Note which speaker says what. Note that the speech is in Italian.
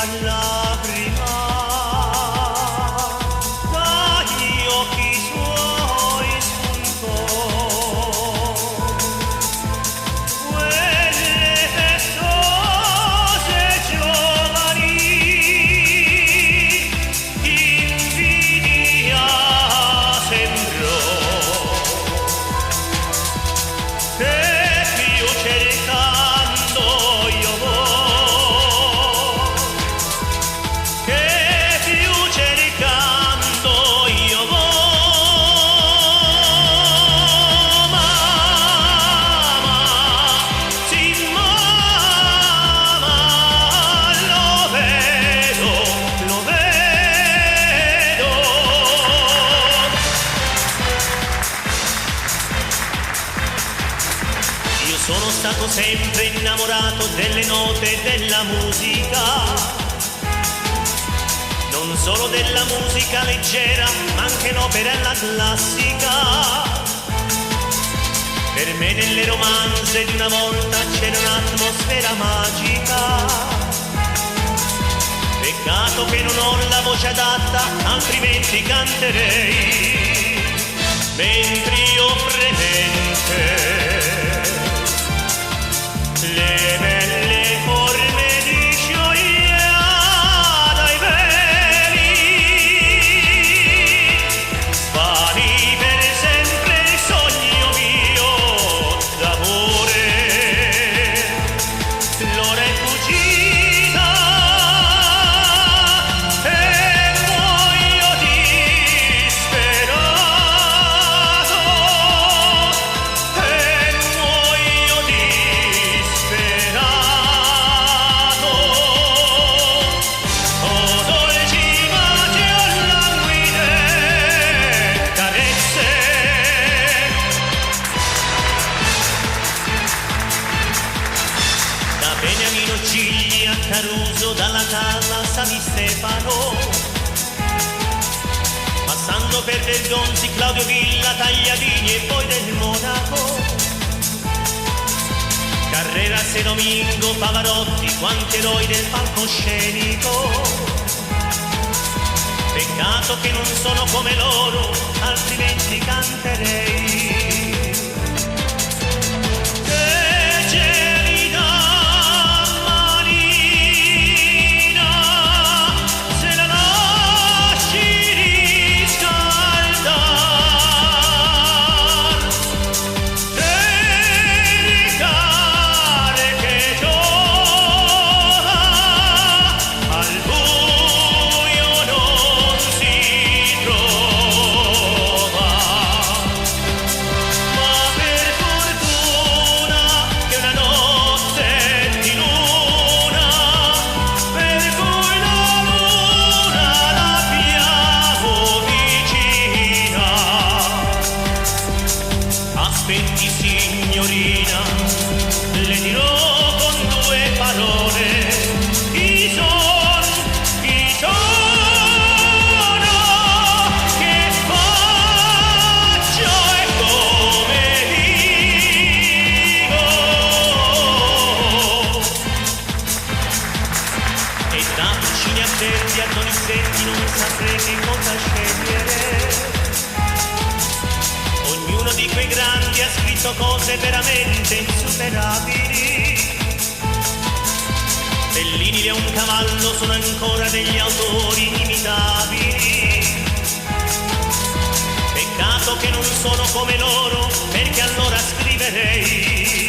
Speaker 1: alla prima, dagli occhi suoi spuntò quelle festose giovani, invidia sembrò, che più cercando io vo', che più cercando io vo', mamma, sì mamma, lo vedo, lo vedo. Io sono stato sempre innamorato delle note della musica, non solo della musica leggera, ma anche l'opera e la classica. Per me nelle romanze di una volta c'era un'atmosfera magica. Peccato che non ho la voce adatta, altrimenti canterei, mentre io fremente le belle forme di sciogliere dai veli, vani per sempre il sogno mio d'amore. L'ora è fuggita e muoio disperato, e muoio disperato. Oh dolci baci o languide carezze, da Beniamino Gigli a Caruso, dalla Calla San Stefano, passando per Del Gonzi, Claudio Villa, Tagliavini e poi del Monaco, Carreras e Domingo, Pavarotti, quanti eroi del palcoscenico. Peccato che non sono come loro, altrimenti canterei. Che gelida manina, se la lasci riscaldar, e ricariche giova, al buio non si trova. Ma per fortuna che una notte di luna, per cui la luna l'abbiamo vicina. Aspetti signorina, le dirò con due parole, chi sono, che faccio e come vivo. E da Puccini a Verdi a Donizetti non saprei che cosa scegliere. Ognuno di quei grandi ha scritto cose veramente insuperabili. Bellini e un cavallo sono ancora degli autori inimitabili. Peccato che non sono come loro, perché allora scriverei